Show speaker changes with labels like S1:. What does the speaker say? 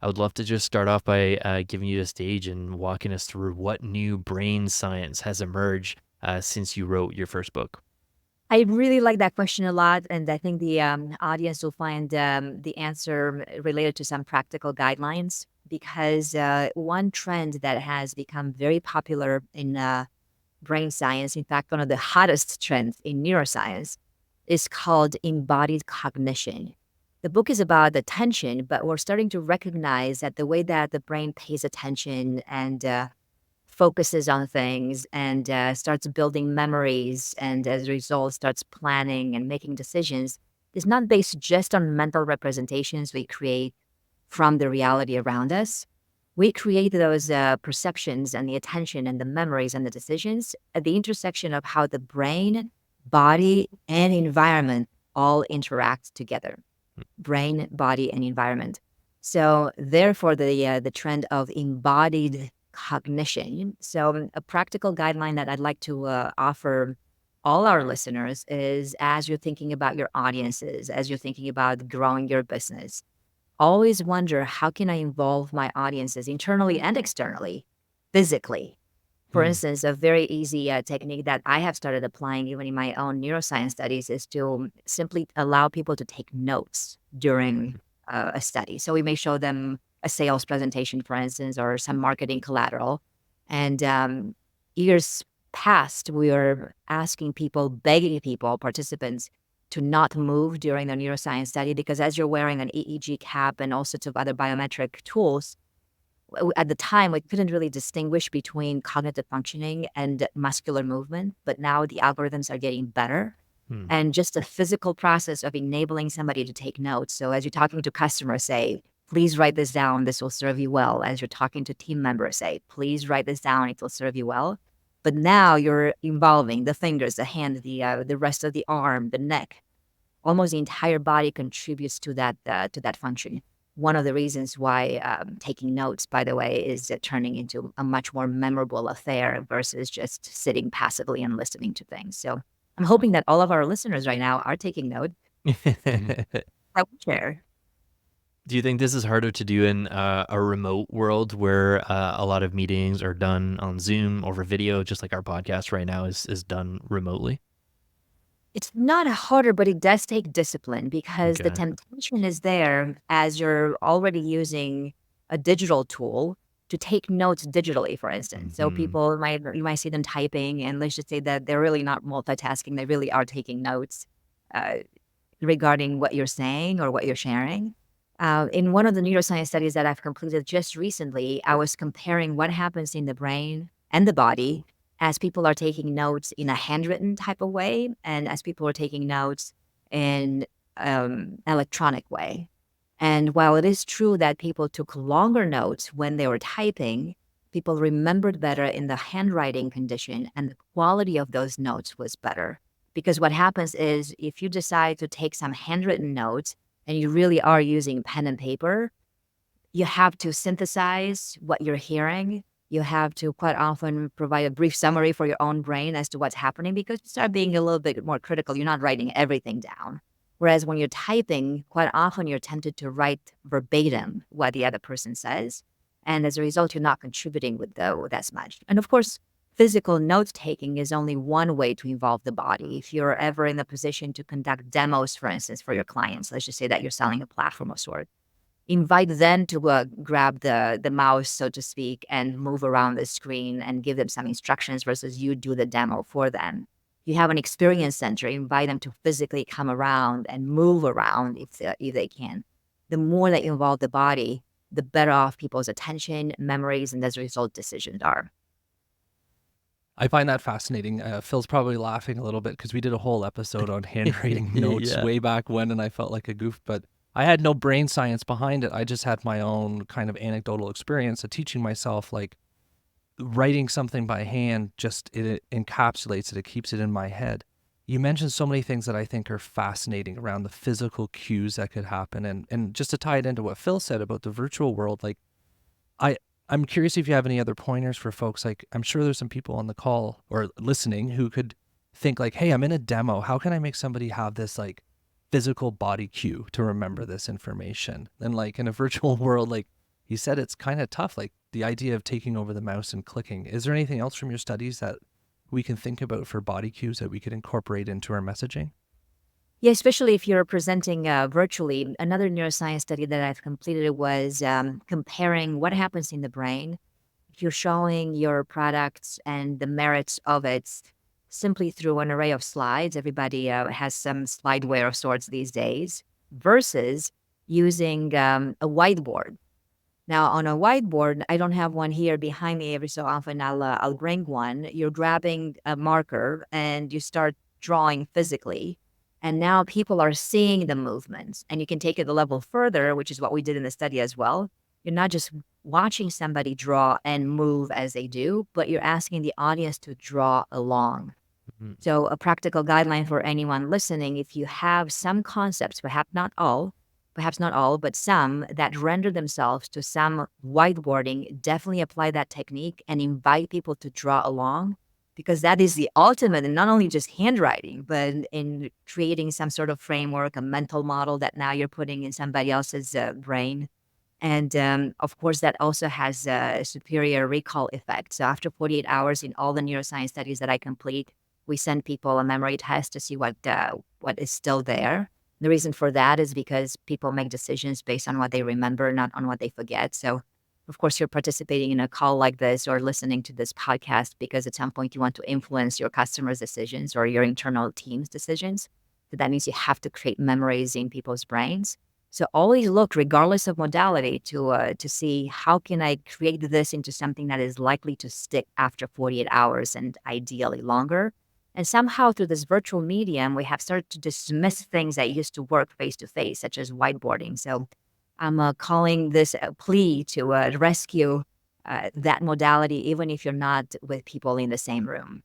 S1: I would love to just start off by giving you the stage and walking us through what new brain science has emerged since you wrote your first book.
S2: I really like that question a lot, and I think the audience will find the answer related to some practical guidelines because one trend that has become very popular in brain science, in fact, one of the hottest trends in neuroscience, is called embodied cognition. The book is about attention, but we're starting to recognize that the way that the brain pays attention and focuses on things and starts building memories and as a result starts planning and making decisions is not based just on mental representations we create from the reality around us. We create those perceptions and the attention and the memories and the decisions at the intersection of how the brain, body, and environment all interact together. Brain, body, and environment. So therefore, the trend of embodied cognition. So a practical guideline that I'd like to offer all our listeners is as you're thinking about your audiences, as you're thinking about growing your business, always wonder how can I involve my audiences internally and externally, physically. For
S1: Hmm.
S2: instance, a very easy technique that I have started applying even in my own neuroscience studies is to simply allow people to take notes during a study. So we may show them a sales presentation, for instance, or some marketing collateral. And years past, we were asking people, begging people, participants, to not move during the neuroscience study because as you're wearing an EEG cap and all sorts of other biometric tools, at the time, we couldn't really distinguish between cognitive functioning and muscular movement, but now the algorithms are getting better.
S1: Hmm.
S2: And just the physical process of enabling somebody to take notes. So as you're talking to customers, say, please write this down, this will serve you well. As you're talking to team members, say, please write this down, it will serve you well. But now you're involving the fingers, the hand, the rest of the arm, the neck, almost the entire body contributes to that function. One of the reasons why taking notes, by the way, is turning into a much more memorable affair versus just sitting passively and listening to things. So I'm hoping that all of our listeners right now are taking note. I will share.
S1: Do you think this is harder to do in a remote world where a lot of meetings are done on Zoom over video, just like our podcast right now is done remotely?
S2: It's not harder, but it does take discipline because the
S1: Okay.
S2: temptation is there as you're already using a digital tool to take notes digitally, for instance. So
S1: Hmm.
S2: people might you might see them typing, and let's just say that they're really not multitasking; they really are taking notes uh, regarding what you're saying or what you're sharing. In one of the neuroscience studies that I've completed just recently, I was comparing what happens in the brain and the body as people are taking notes in a handwritten type of way and as people are taking notes in electronic way. And while it is true that people took longer notes when they were typing, people remembered better in the handwriting condition and the quality of those notes was better. Because what happens is if you decide to take some handwritten notes and you really are using pen and paper, you have to synthesize what you're hearing. You have to quite often provide a brief summary for your own brain as to what's happening because you start being a little bit more critical. You're not writing everything down. Whereas when you're typing, quite often you're tempted to write verbatim what the other person says. And as a result, you're not contributing with as much. And of course, physical note taking is only one way to involve the body. If you're ever in the position to conduct demos, for instance, for your clients, let's just say that you're selling a platform of sort, invite them to grab the mouse, so to speak, and move around the screen and give them some instructions versus you do the demo for them. You have an experience center, invite them to physically come around and move around if they can. The more that you involve the body, the better off people's attention, memories, and as a result, decisions are.
S3: I find that fascinating. Phil's probably laughing a little bit because we did a whole episode on handwriting notes
S1: Yeah.
S3: way back when, and I felt like a goof, but I had no brain science behind it. I just had my own kind of anecdotal experience of teaching myself like writing something by hand, just it encapsulates it, it keeps it in my head. You mentioned so many things that I think are fascinating around the physical cues that could happen. And just to tie it into what Phil said about the virtual world, like I I'm curious if you have any other pointers for folks. Like I'm sure there's some people on the call or listening who could think like, hey, I'm in a demo. How can I make somebody have this like physical body cue to remember this information? And like in a virtual world, like he said it's kind of tough, like the idea of taking over the mouse and clicking. Is there anything else from your studies that we can think about for body cues that we could incorporate into our messaging?
S2: Yeah, especially if you're presenting virtually. Another neuroscience study that I've completed was comparing what happens in the brain if you're showing your products and the merits of it simply through an array of slides. Everybody has some slideware of sorts these days, versus using a whiteboard. Now, on a whiteboard, I don't have one here behind me. Every so often, I'll bring one. You're grabbing a marker and you start drawing physically. And now people are seeing the movements, and you can take it a level further, which is what we did in the study as well. You're not just watching somebody draw and move as they do, but you're asking the audience to draw along.
S1: Mhm.
S2: So, a practical guideline for anyone listening: if you have some concepts, perhaps not all, but some that render themselves to some whiteboarding, definitely apply that technique and invite people to draw along, because that is the ultimate, and not only just handwriting, but in creating some sort of framework, a mental model that now you're putting in somebody else's brain. And of course, that also has a superior recall effect. So after 48 hours, in all the neuroscience studies that I complete, we send people a memory test to see what is still there. The reason for that is because people make decisions based on what they remember, not on what they forget. So, of course, you're participating in a call like this or listening to this podcast because at some point you want to influence your customers' decisions or your internal team's decisions. So that means you have to create memories in people's brains. So always look, regardless of modality, to see how can I create this into something that is likely to stick after 48 hours and ideally longer. And somehow through this virtual medium, we have started to dismiss things that used to work face to face, such as whiteboarding. So I'm calling this a plea to rescue that modality, even if you're not with people in the same room.